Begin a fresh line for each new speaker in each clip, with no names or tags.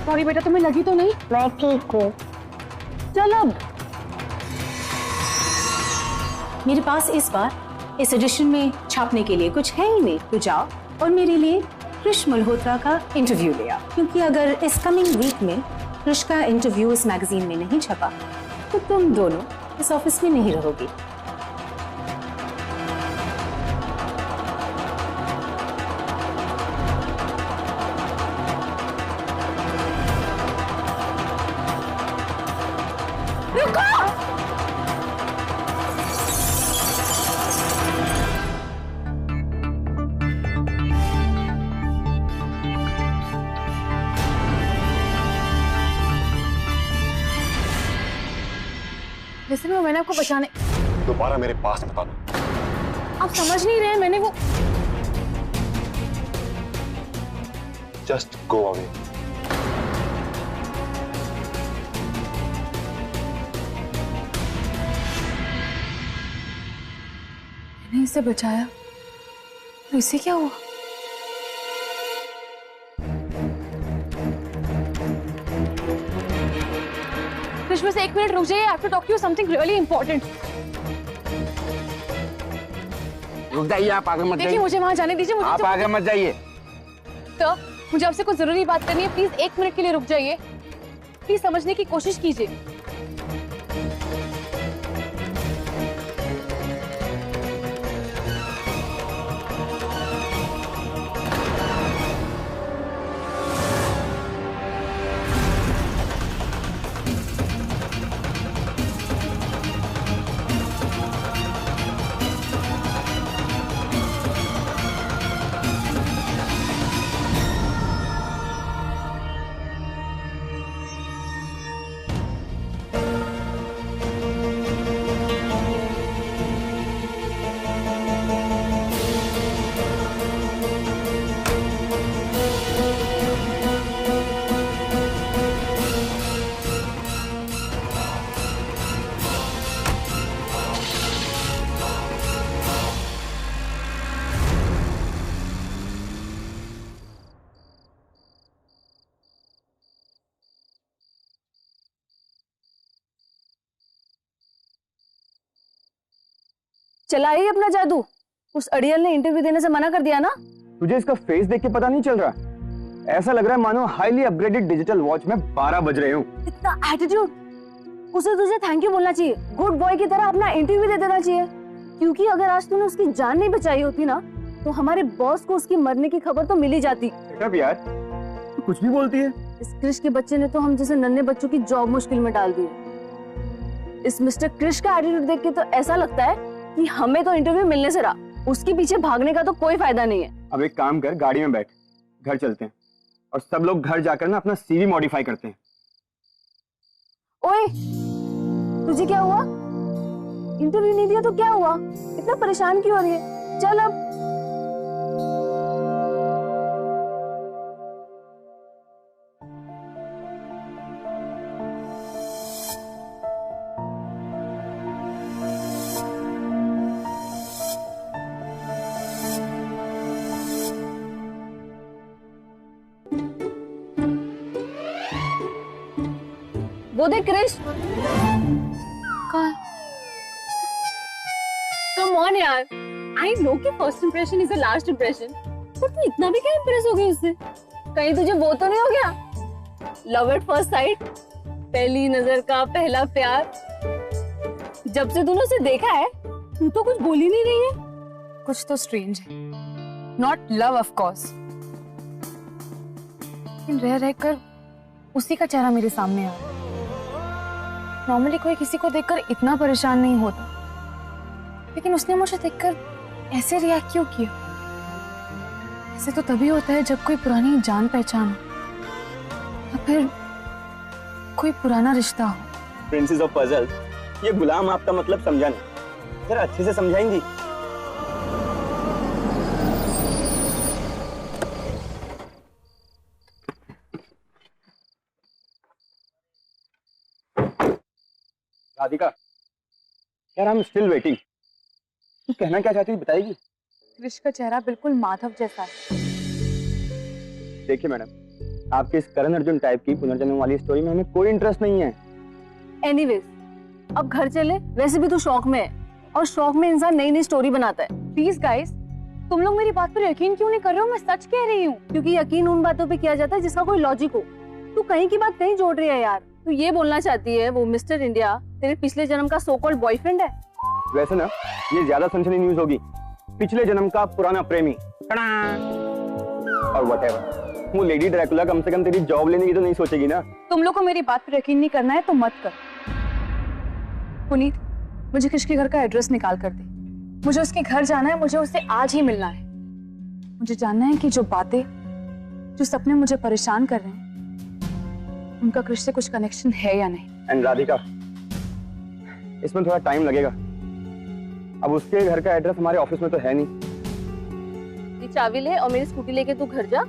Sorry बेटा, तुम्हें लगी तो नहीं?
मैं ठीक हूँ।
चल अब।
मेरे पास इस बार इस एडिशन में छापने के लिए कुछ है ही नहीं, तो जाओ और मेरे लिए कृष मल्होत्रा का इंटरव्यू ले आओ, क्योंकि अगर इस कमिंग वीक में कृष का इंटरव्यू इस मैगजीन में नहीं छपा तो तुम दोनों इस ऑफिस में नहीं रहोगी।
वैसे भी मैंने आपको बचाने।
दोबारा मेरे पास मत आना।
आप समझ नहीं रहे, मैंने वो
जस्ट गो अवे।
मैंने इसे बचाया तो इसे क्या हुआ? कृष्ण से 1 मिनट रुक जाइए, I have to talk to you something really important.
रुक जाइए, आप आगे मत
देखिए
जाइए।
मुझे वहां जाने दीजिए।
आप आगे मत जाइए।
तो मुझे आपसे कुछ जरूरी बात करनी है, प्लीज 1 मिनट के लिए रुक जाइए। प्लीज समझने की कोशिश कीजिए। चलाइए अपना जादू। उस अड़ियल ने इंटरव्यू देने से मना कर दिया ना?
तुझे इसका फेस देख के पता नहीं चल रहा? ऐसा लग रहा है मानो हाईली अपग्रेडेड डिजिटल वॉच में 12 बज रहे हूँ।
इतना एटीट्यूड! उसे तुझे थैंक यू बोलना चाहिए, गुड बॉय की तरह अपना इंटरव्यू दे देना चाहिए। क्योंकि अगर आज तूने उसकी जान नहीं बचाई होती ना, तो हमारे बॉस को उसकी मरने की खबर तो मिल ही जाती।
यार तू कुछ भी बोलती है।
इस क्रिश के बच्चे ने तो हम जैसे नन्हे बच्चों की जॉब मुश्किल में डाल दी। इस मिस्टर क्रिश का एटीट्यूड देख के तो ऐसा लगता है कि हमें तो इंटरव्यू मिलने से रहा, उसके पीछे भागने का तो कोई फायदा नहीं है।
अब एक काम कर, गाड़ी में बैठ, घर चलते हैं और सब लोग घर जाकर ना अपना सीवी मॉडिफाई करते हैं।
ओए, तुझे क्या हुआ? इंटरव्यू नहीं दिया तो क्या हुआ? इतना परेशान क्यों हो रही है? चल अब। वो देख क्रिश। कम ऑन यार, आई नो कि first impression is the last impression, पर तू इतना भी क्या इंप्रेस हो गई उससे? कहीं तुझे वो तो नहीं हो गया? लव एट फर्स्ट साइट, पहली नजर का पहला प्यार। जब से तूने उसे देखा है, तू तो कुछ बोल ही नहीं रही है।
कुछ तो स्ट्रेंज है, नॉट लव ऑफ कोर्स, लेकिन रह रहकर उसी का चेहरा मेरे सामने आ रहा है। नॉर्मली कोई किसी को देखकर इतना परेशान नहीं होता, लेकिन उसने मुझे देखकर ऐसे रिएक्ट क्यों किया? ऐसे तो तभी होता है जब कोई पुरानी जान पहचान हो, या फिर कोई पुराना रिश्ता हो।
प्रिंसेस ऑफ पजल, ये गुलाम आपका मतलब समझा नहीं, जरा अच्छे से समझाएंगी? राधिका, यार आई एम स्टिल वेटिंग। तू कहना क्या चाहती है बताएगी?
क्रिश का चेहरा बिल्कुल माधव जैसा है।
देखिए मैडम, आपके इस करण अर्जुन टाइप की पुनर्जन्म वाली स्टोरी में हमें कोई इंटरेस्ट नहीं है।
एनीवेज, अब घर चले। वैसे भी तू शौक में है, और शौक में इंसान नई नई स्टोरी बनाता है।
प्लीज गाइस, तुम लोग मेरी बात पर यकीन क्यों नहीं कर रहे हो? मैं सच कह रही हूँ।
क्योंकि यकीन उन बातों पे किया जाता है जिसका कोई लॉजिक हो। तू कहीं की बात कहीं जोड़ रही है यार। तू ये बोलना चाहती है वो मिस्टर इंडिया तेरे पिछले जन्म का सो कॉल्ड बॉयफ्रेंड है?
वैसे ना ये ज्यादा सनसनी न्यूज होगी, पिछले जन्म का पुराना प्रेमी और व्हाटएवर। वो लेडी ड्रैकुला कम से कम तेरी जॉब लेने की तो नहीं सोचेगी ना।
तुम लोग को मेरी बात पर यकीन नहीं करना है तो मत कर। पुनीत, मुझे कृष के घर का एड्रेस निकाल कर दे। मुझे उसके घर जाना है, मुझे उससे आज ही मिलना है। मुझे जानना है कि जो बातें, जो सपने मुझे परेशान कर रहे हैं, उनका कृष से कुछ कनेक्शन है या नहीं।
एंड राधिका, इसमें थोड़ा टाइम लगेगा। अब उसके घर का एड्रेस हमारे ऑफिस में तो है नहीं।
ये चाबी ले और मेरी स्कूटी लेके तू घर जा,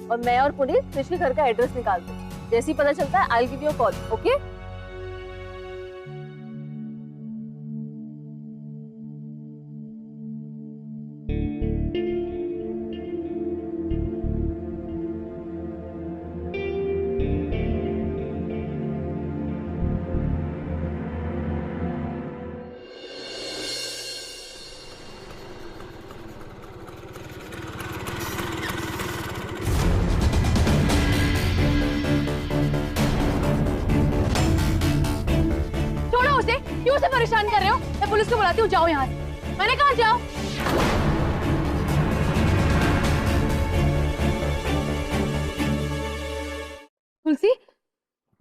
और मैं और पुनीत कृष के घर का एड्रेस निकालते हैं। जैसे ही पता चलता है I will give you a call, okay?
क्यों उसे परेशान कर रहे हो? मैं पुलिस को बुलाती हूँ, जाओ यहाँ से। मैंने कहा जाओ। तुलसी,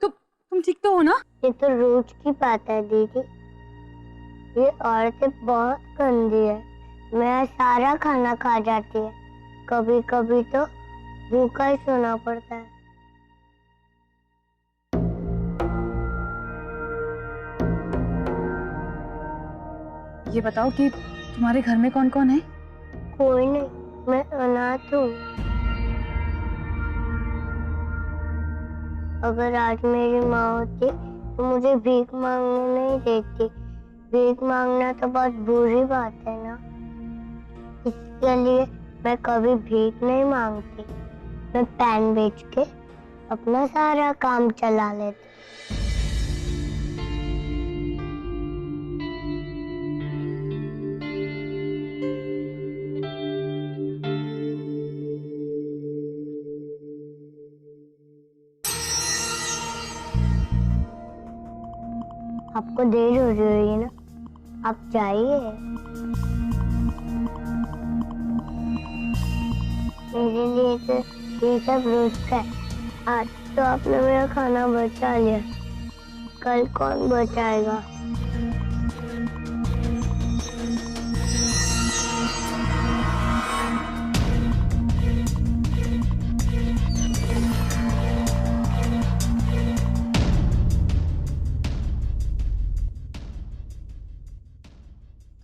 तुम ठीक तो हो ना?
ये तो रोज की बात है दीदी। ये औरतें बहुत गंदी है। मेरा सारा खाना खा जाती है। कभी कभी तो भूखा ही सोना पड़ता है।
ये बताओ कि तुम्हारे घर में कौन कौन है?
कोई नहीं, मैं अनाथ हूँ। अगर आज मेरी माँ होती तो मुझे भीख मांगने नहीं देती। भीख मांगना तो बहुत बुरी बात है ना। इसके लिए मैं कभी भीख नहीं मांगती। मैं पेन बेच के अपना सारा काम चला लेती। आपको देर हो रही है ना, आप जाइए। मेरे लिए तो ये सब रोज का है। आज तो आपने मेरा खाना बचा लिया, कल कौन बचाएगा?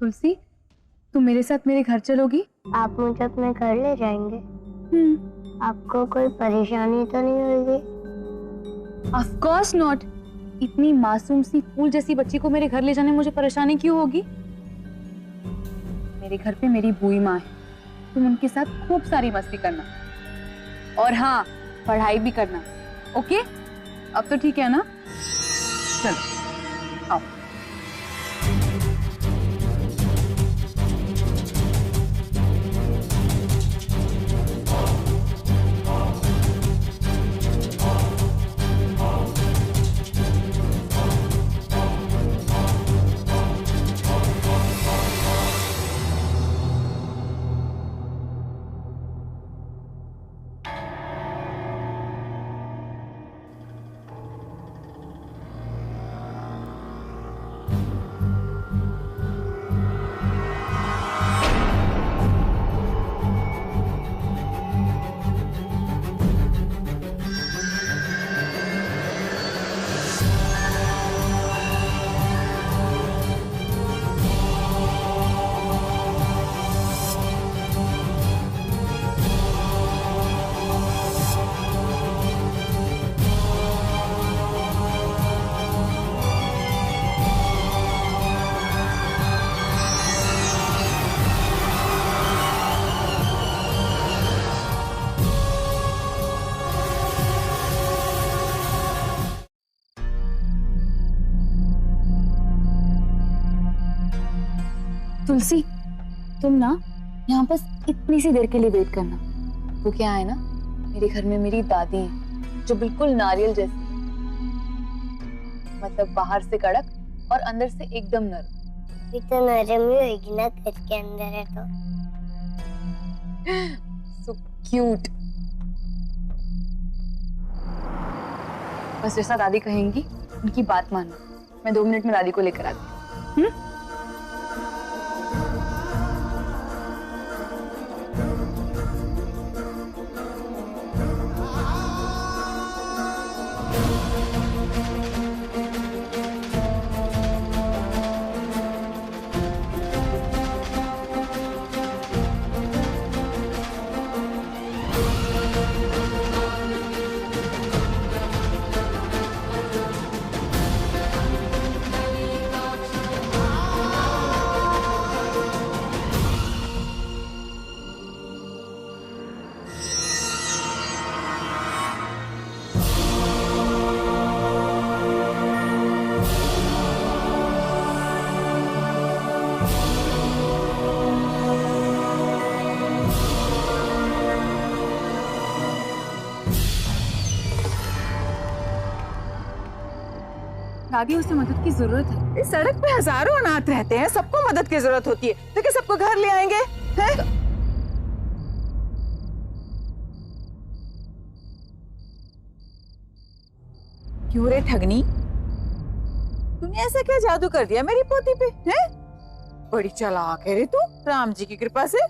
तुलसी, तुम मेरे साथ मेरे घर चलोगी?
आप मुझे अपने घर ले जाएंगे? आपको कोई परेशानी तो नहीं होगी?
Of course not. इतनी मासूम सी फूल जैसी बच्ची को मेरे घर ले जाने मुझे परेशानी क्यों होगी? मेरे घर पे मेरी बुई माँ है। तुम उनके साथ खूब सारी मस्ती करना, और हाँ, पढ़ाई भी करना। ओके? अब तो ठीक है ना? चलो आओ। तुलसी, तुम ना यहाँ बस इतनी सी देर के लिए वेट करना। वो क्या है ना, मेरे घर में मेरी दादी है जो बिल्कुल नारियल जैसी है। मतलब बाहर से कड़क और अंदर से एकदम नरम।
अभी तो नरम ही होगी ना, घर के अंदर है तो।
So cute. बस जैसा दादी कहेंगी उनकी बात मानना। मैं 2 मिनट में दादी को लेकर आती हूँ। दादी, उसे मदद की जरूरत है।
इस सड़क पे हजारों अनाथ रहते हैं, सबको मदद की जरूरत होती है, तो क्या सबको घर ले आएंगे हैं? क्यों रे ठगनी, तूने ऐसा क्या जादू कर दिया मेरी पोती पे हैं? बड़ी चालाक है रे तू, राम जी की कृपा से।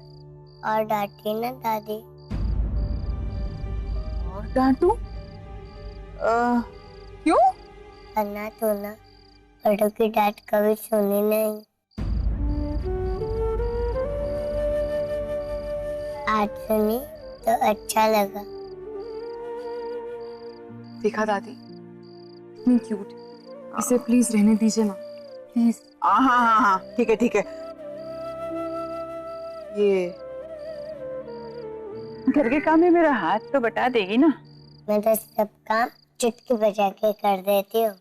और डांटी ना दादी।
और डांटू? क्यों?
अन्ना तो ना बड़ों की डांट कभी सुनी नहीं। आज सुनी तो अच्छा लगा।
देखा दादी, इतनी क्यूट। इसे प्लीज रहने दीजिए ना, प्लीज।
हाँ हाँ हाँ हाँ, ठीक है ठीक है। ये घर के काम में मेरा हाथ तो बटा देगी ना?
मैं तो सब काम चुटकी बजा के कर देती हूँ।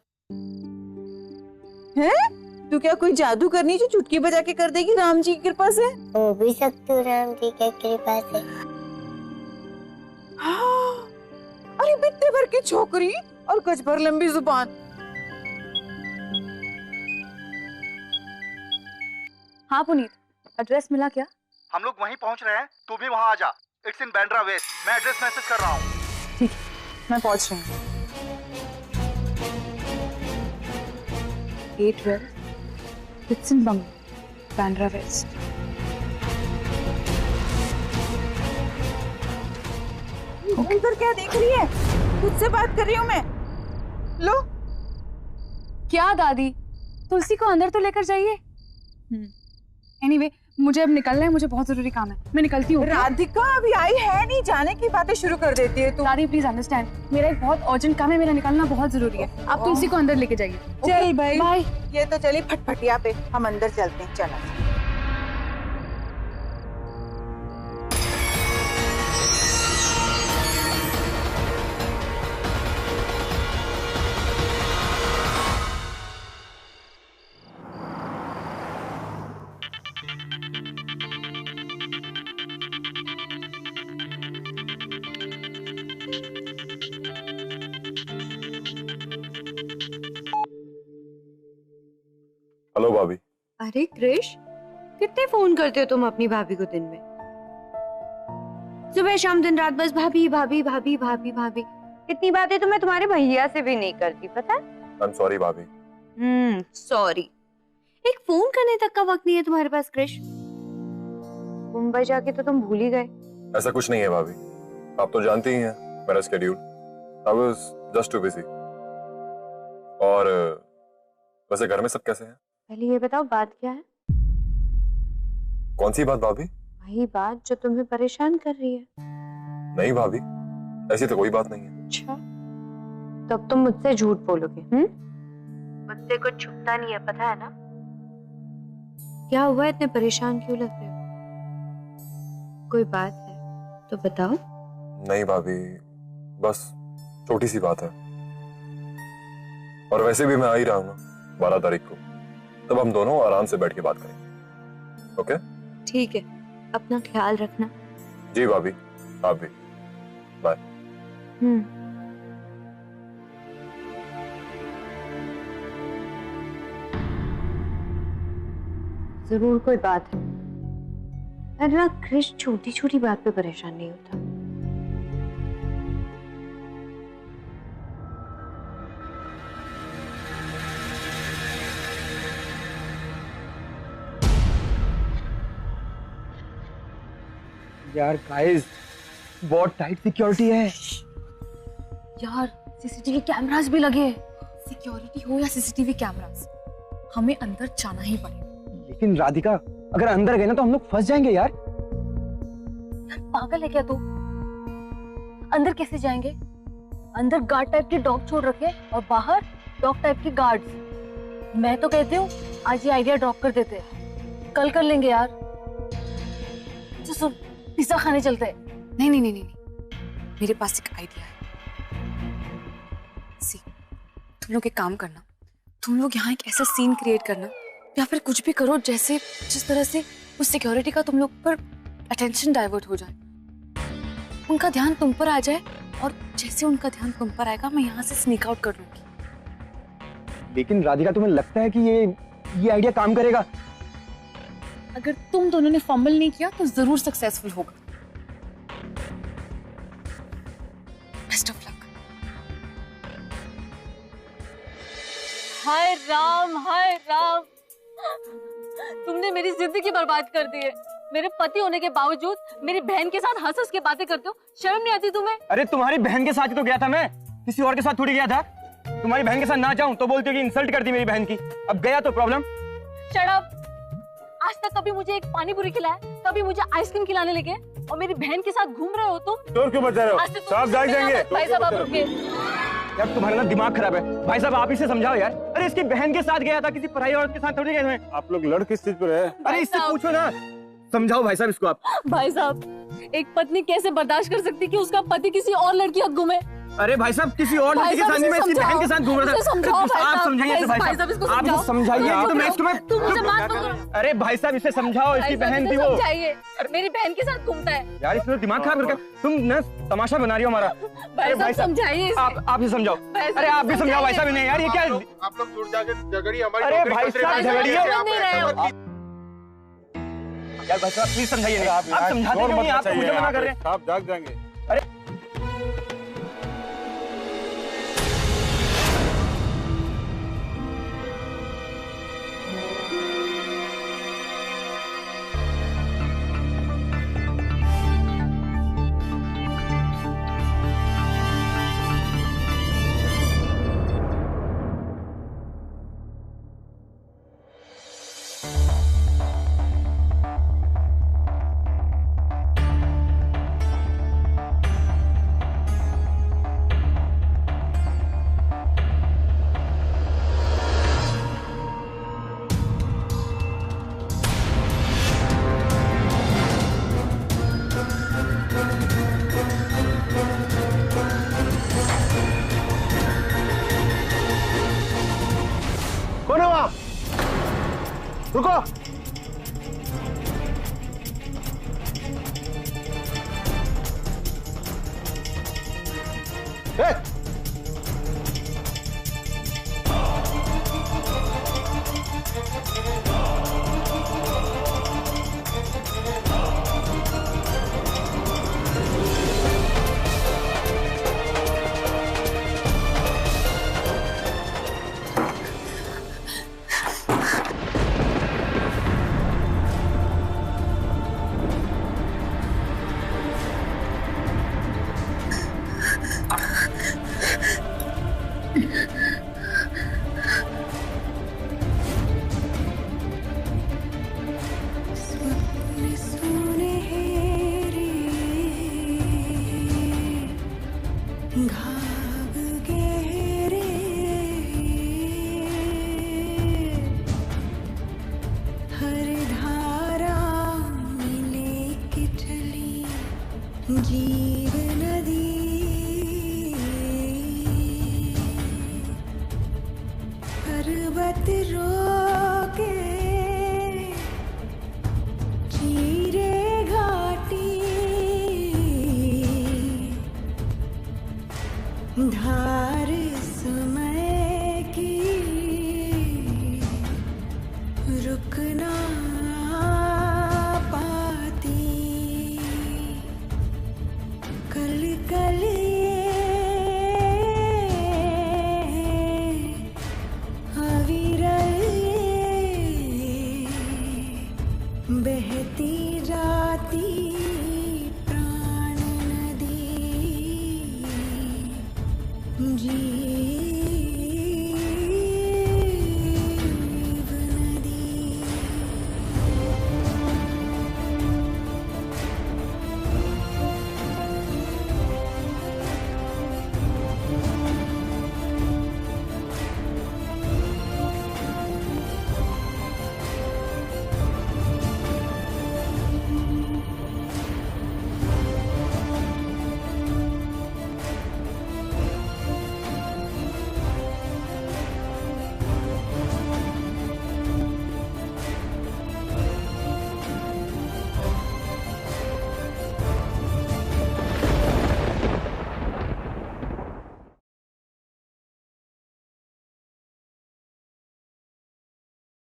हैं? तू क्या कोई जादू करनी जो चुटकी बजा के कर देगी राम जी की कृपा से?
हो भी सकती हूँ राम जी की कृपा से।
हाँ, अरे बित्ते भर की छोकरी और गज भर लंबी जुबान।
हाँ पुनीत, एड्रेस मिला क्या?
हम लोग वहीं पहुंच रहे हैं, तू भी वहां आ जा। It's in Bandra west. मैं एड्रेस मैसेज कर रहा हूँ।
ठीक है, मैं पहुंच रही हूँ। A12, Whitson bungalow, Bandra waste.
इधर क्या देख रही है? तुझसे बात कर रही हूँ मैं। लो।
क्या दादी, तुलसी को अंदर तो लेकर जाइए। एनीवे, मुझे अब निकलना है, मुझे बहुत जरूरी काम है। मैं निकलती हूँ।
राधिका अभी आई है नहीं, जाने की बातें शुरू कर देती है तू।
दादी प्लीज अंडरस्टैंड, मेरा एक बहुत अर्जेंट काम है, मेरा निकलना बहुत जरूरी है। आप तुलसी को अंदर लेके जाइए।
चल भाई,
बाय।
ये तो चली फटफटिया पे, हम अंदर चलते हैं। चला।
हेलो भाभी।
अरे क्रिश, कितने फोन करते हो तुम अपनी भाभी को दिन में? सुबह शाम दिन रात बस भाभी भाभी भाभी भाभी भाभी। इतनी बातें तो मैं तुम्हारे भैया से भी नहीं करती, पता है?
आई एम सॉरी भाभी।
सॉरी। एक फोन करने तक का वक्त नहीं है तुम्हारे पास क्रिश। मुंबई जाके तो तुम भूल ही गए।
ऐसा कुछ नहीं है भाभी, आप तो जानती ही हैं मेरा schedule. I was just too busy. और वैसे घर में सब कैसे हैं?
पहले ये बताओ बात क्या है?
कौन सी बात भाभी?
वही बात जो तुम्हें परेशान कर रही है।
नहीं भाभी, ऐसी तो कोई बात नहीं है।
अच्छा, तब तुम मुझसे झूठ बोलोगे? मुझसे कुछ छुपता नहीं है, पता है ना? क्या हुआ, इतने परेशान क्यों लग रहे हो? कोई बात है तो बताओ।
नहीं भाभी, बस छोटी सी बात है। और वैसे भी मैं आ ही रहा हूँ ना 12 तारीख को, तब हम दोनों आराम से बैठ के बात करेंगे। ओके?
ठीक है, अपना ख्याल रखना।
जी भाभी, आप भी। बाय।
जरूर कोई बात है, वरना क्रिश छोटी छोटी बात पे परेशान नहीं होता।
यार गाइस, बहुत टाइट सिक्योरिटी है
यार। सीसीटीवी कैमरास भी लगे। सिक्योरिटी हो या सीसीटीवी कैमरास, हमें अंदर जाना ही पड़ेगा।
लेकिन राधिका, अगर अंदर गए ना तो हम लोग फंस जाएंगे यार।
यार पागल है क्या तू? अंदर कैसे जाएंगे? अंदर गार्ड टाइप के डॉग छोड़ रखे और बाहर डॉग टाइप के गार्ड्स। मैं तो कहती हूँ आज ये आइडिया ड्रॉप कर देते, कल कर लेंगे यार। तो सुन, पिज्जा खाने चलते हैं।
नहीं नहीं नहीं नहीं, मेरे पास एक आइडिया है। सी, तुम लोग एक काम करना, तुम लोग यहाँ एक ऐसा सीन क्रिएट करना या फिर कुछ भी करो जैसे जिस तरह से उस सिक्योरिटी का तुम लोग पर अटेंशन डाइवर्ट हो जाए, उनका ध्यान तुम पर आ जाए, और जैसे उनका ध्यान तुम पर आएगा मैं यहाँ से स्नीक आउट कर लूंगी।
लेकिन राधिका, तुम्हें लगता है कि ये आइडिया काम करेगा?
अगर तुम दोनों ने फंबल नहीं किया तो जरूर सक्सेसफुल होगा। Best of luck.
हाय राम, हाय राम, तुमने मेरी जिंदगी बर्बाद कर दी है। मेरे पति होने के बावजूद मेरी बहन के साथ हंस हंस के बातें करते हो, शर्म नहीं आती तुम्हें?
अरे तुम्हारी बहन के साथ ही तो गया था मैं, किसी और के साथ थोड़ी गया था। तुम्हारी बहन के साथ ना जाऊं तो बोलती हो कि इंसल्ट कर दी मेरी बहन की। अब गया तो प्रॉब्लम।
Shut up. आज तक कभी मुझे एक पानी पूरी खिलाया, कभी मुझे आइसक्रीम खिलाने लेके, और मेरी बहन के साथ घूम रहे हो तुम।
तो क्यों बचा रहे हो? साहब जाग जाएंगे।
भाई साहब आप रुकिए।
यार तुम्हारा ना दिमाग खराब है। भाई साहब आप इसे समझाओ यार। अरे इसकी बहन के साथ गया था, किसी पराई औरत के साथ थोड़ी गए हुए।
आप लोग लड़ किस चीज पर है?
अरे इससे पूछो ना, समझाओ भाई साहब इसको आप।
भाई साहब, एक पत्नी कैसे बर्दाश्त कर सकती कि उसका पति किसी और लड़की हक घूमे?
अरे भाई साहब, किसी और लड़की के साथ नहीं, मैं इसकी बहन के साथ घूम रहा था। आप समझाइए इसे भाई साहब, आप इसे समझाइए। तो मैं तुम्हें, अरे भाई साहब इसे समझाओ, इसकी बहन थी वो।
मेरी बहन के साथ घूमता है।
यार इसमें दिमाग खराब करके तुम ना तमाशा बना रही हो हमारा।
भाई साहब समझाइए।
आप भी समझाओ। अरे आप भी समझाओ भाई साहब इन्हें। यार ये क्या?
आप लोग दूर जाके झगड़िए हमारी।
अरे भाई साहब झगड़िए। यार भाई साहब प्लीज समझाइए। आप समझाते क्यों नहीं? आप मुझे मना कर रहे हैं।
आप जाग जाएंगे।
अरे
कौन है वहां? रुको।
धार समय की रुकना पाती, कल कल अविरल बहती जाती प्राण नदी जी